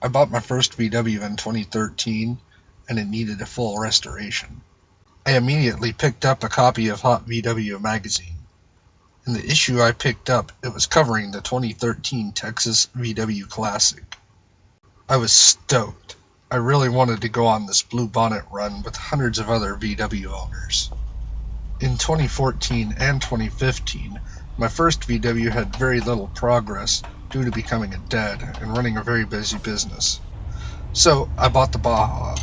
I bought my first VW in 2013, and it needed a full restoration. I immediately picked up a copy of Hot VW magazine. In the issue I picked up, it was covering the 2013 Texas VW Classic. I was stoked. I really wanted to go on this Blue Bonnet run with hundreds of other VW owners. In 2014 and 2015, my first VW had very little progress due to becoming a dad and running a very busy business. So I bought the Baja.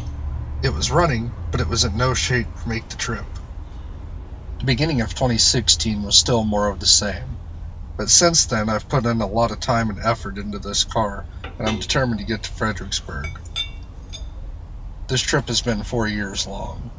It was running, but it was in no shape to make the trip. The beginning of 2016 was still more of the same, but since then I've put in a lot of time and effort into this car, and I'm determined to get to Fredricksburg. This trip has been 4 years long.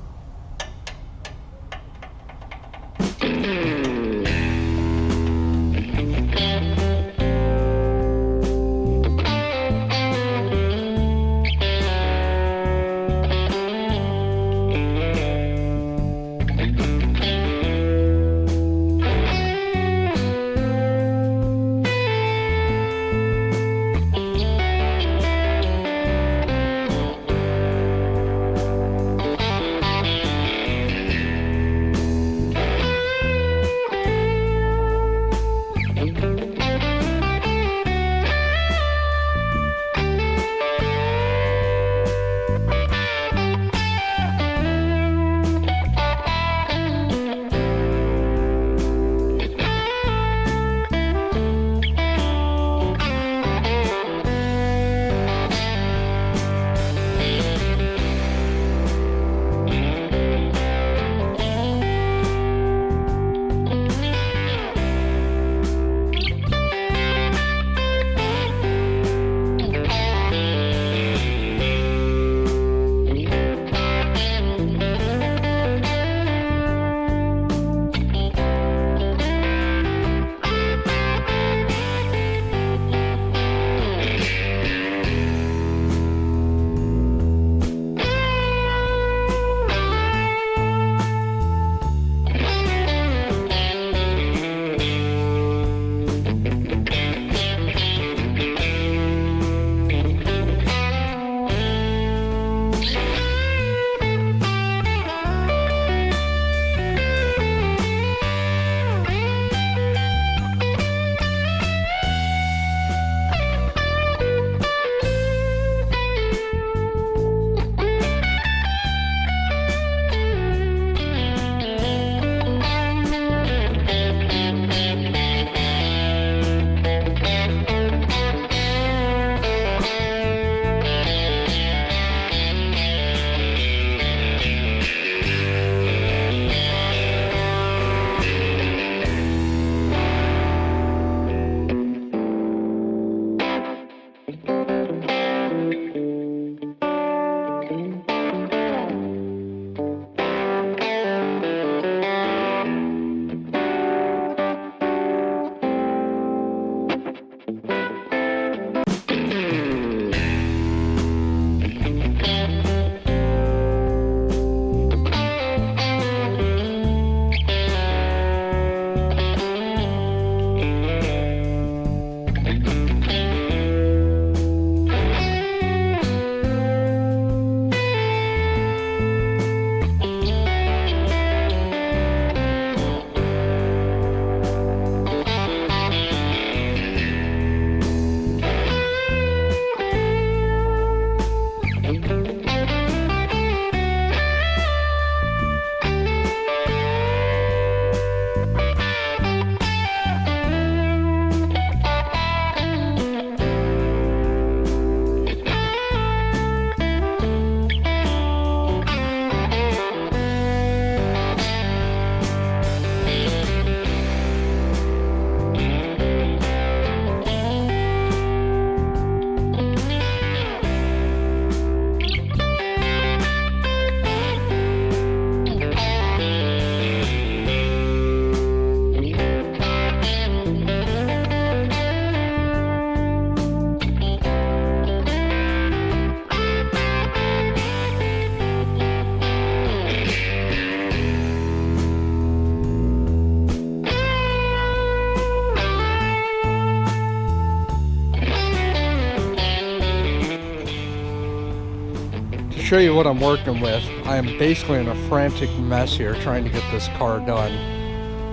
show you what I'm working with. I am basically in a frantic mess here trying to get this car done,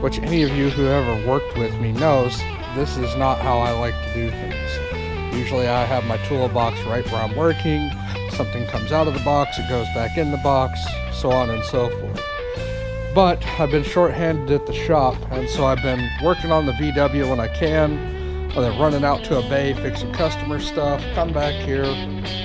which any of you who ever worked with me knows this is not how I like to do things. Usually I have my toolbox right where I'm working, something comes out of the box, it goes back in the box, so on and so forth. But I've been short-handed at the shop, and so I've been working on the VW when I can, and then running out to a bay, fixing customer stuff, come back here,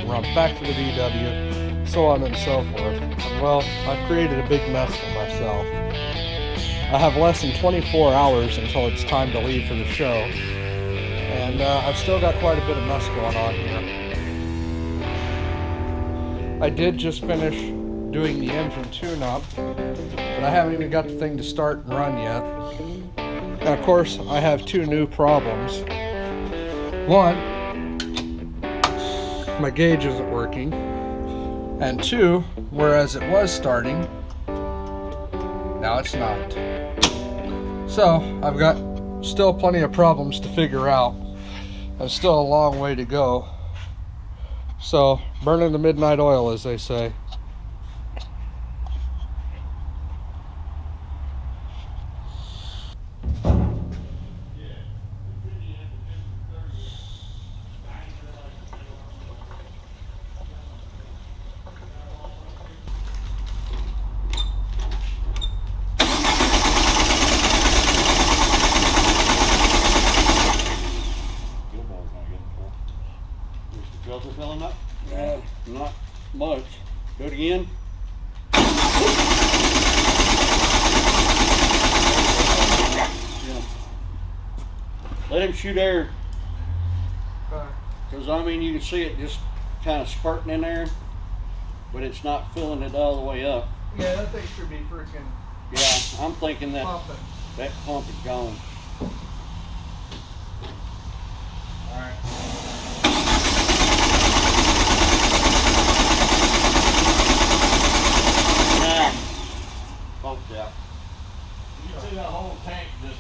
run back to the VW, so on and so forth. And well, I've created a big mess for myself. I have less than 24 hours until it's time to leave for the show, and I've still got quite a bit of mess going on here. I did just finish doing the engine tune-up, but I haven't even got the thing to start and run yet. And of course, I have two new problems. One, my gauge isn't working, and two, whereas it was starting, now it's not. So I've got still plenty of problems to figure out, and still a long way to go. So burning the midnight oil, as they say. Filter filling up? Yeah, not much. Do it again. Yeah. Let him shoot air. Because I mean, you can see it just kind of spurting in there, but it's not filling it all the way up. Yeah, that thing should be freaking. Yeah, I'm thinking that pumping. that pump is gone. All right. Pumped out. You can see that whole tank just.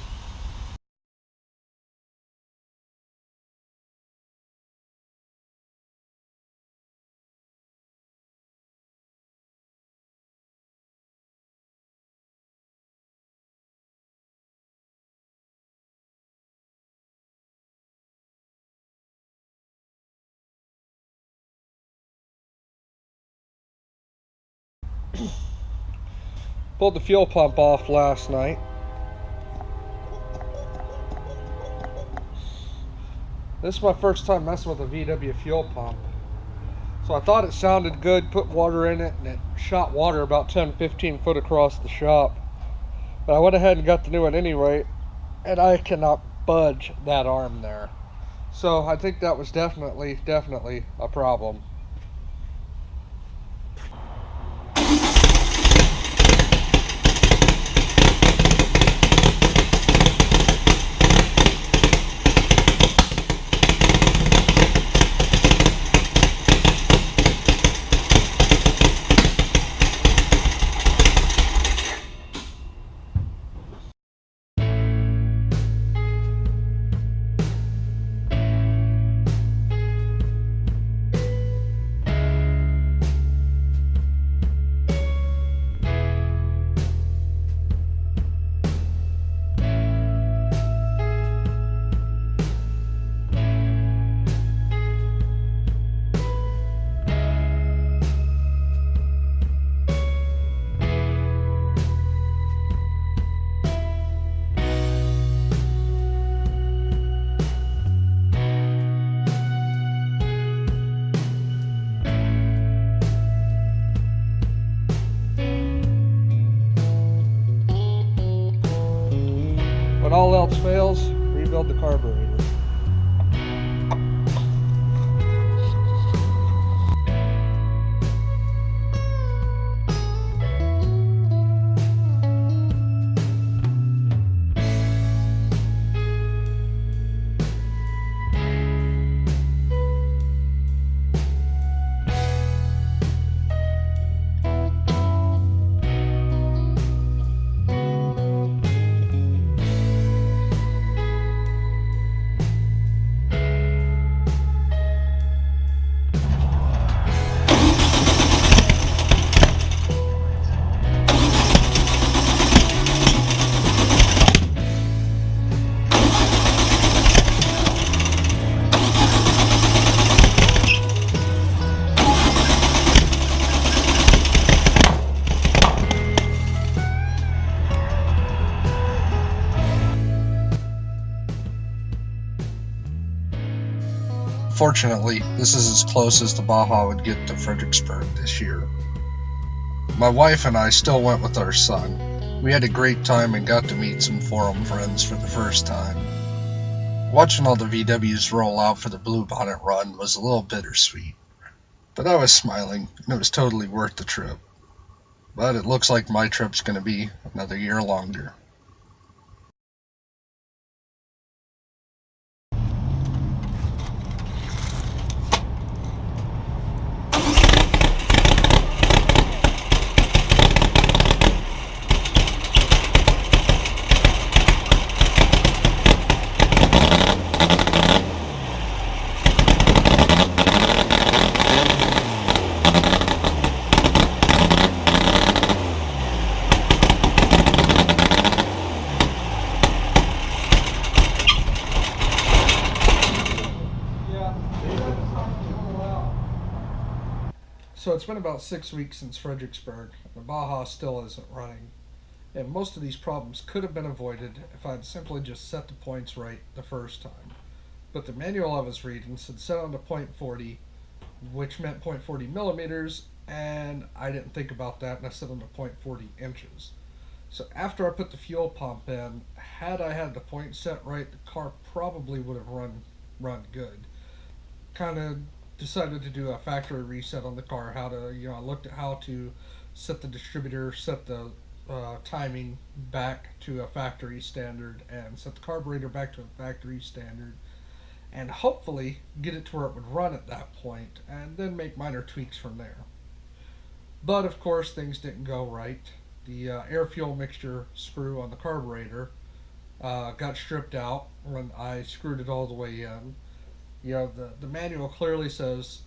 Pulled the fuel pump off last night. This is my first time messing with a VW fuel pump. So I thought it sounded good, put water in it, and it shot water about 10-15 foot across the shop. But I went ahead and got the new one anyway, and I cannot budge that arm there. So I think that was definitely a problem. When all else fails, rebuild the carburetor. Fortunately, this is as close as the Baja would get to Fredricksburg this year. My wife and I still went with our son. We had a great time and got to meet some forum friends for the first time. Watching all the VWs roll out for the Bluebonnet run was a little bittersweet, but I was smiling and it was totally worth the trip. But it looks like my trip's going to be another year longer. So it's been about 6 weeks since Fredricksburg. The Baja still isn't running. And most of these problems could have been avoided if I'd simply just set the points right the first time. But the manual I was reading said set on to .40, which meant .40 millimeters, and I didn't think about that, and I set on to .40 inches. So after I put the fuel pump in, had I had the point set right, the car probably would have run good. Kind of decided to do a factory reset on the car. I looked at how to set the distributor, set the timing back to a factory standard, and set the carburetor back to a factory standard, and hopefully get it to where it would run at that point, and then make minor tweaks from there. But of course, things didn't go right. The air-fuel mixture screw on the carburetor got stripped out when I screwed it all the way in. The manual clearly says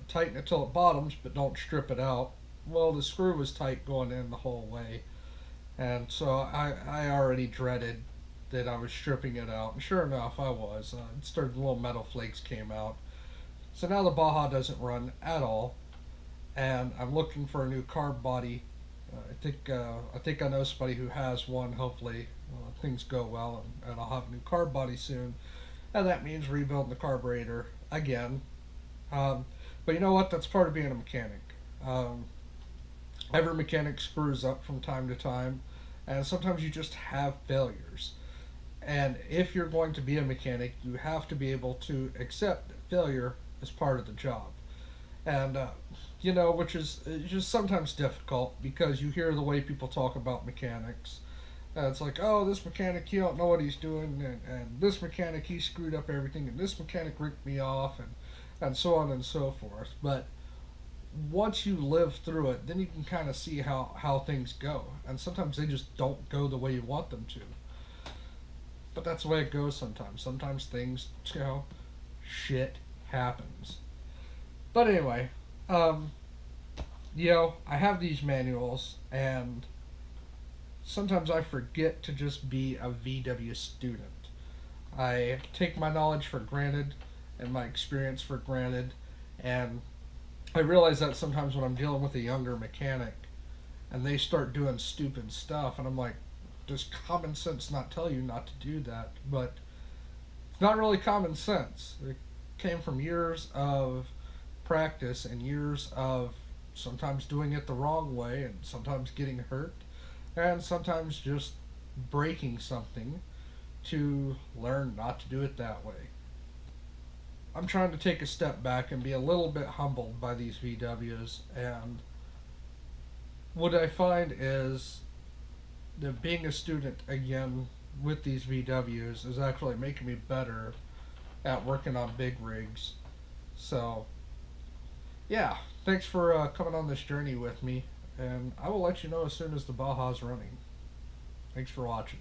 tighten it till it bottoms, but don't strip it out. Well, the screw was tight going in the whole way, and so I already dreaded that I was stripping it out, and sure enough, I was. It started, little metal flakes came out. So now the Baja doesn't run at all, and I'm looking for a new carb body. I think I know somebody who has one. Hopefully, things go well, and I'll have a new carb body soon. And that means rebuilding the carburetor again. But you know what? That's part of being a mechanic. Every mechanic screws up from time to time, and sometimes you just have failures. And if you're going to be a mechanic, you have to be able to accept that failure is part of the job. And, which is just sometimes difficult because you hear the way people talk about mechanics. It's like, oh, this mechanic, he don't know what he's doing, and this mechanic, he screwed up everything, and this mechanic ripped me off, and so on and so forth. But once you live through it, then you can kind of see how things go. And sometimes they just don't go the way you want them to. But that's the way it goes sometimes. Sometimes things, shit happens. But anyway, I have these manuals, and sometimes I forget to just be a VW student. I take my knowledge for granted and my experience for granted, and I realize that sometimes when I'm dealing with a younger mechanic and they start doing stupid stuff, and I'm like, does common sense not tell you not to do that? But it's not really common sense. It came from years of practice and years of sometimes doing it the wrong way and sometimes getting hurt and sometimes just breaking something to learn not to do it that way. I'm trying to take a step back and be a little bit humbled by these VWs, and what I find is that being a student again with these VWs is actually making me better at working on big rigs. So yeah, thanks for coming on this journey with me, and I will let you know as soon as the Baja's running. Thanks for watching.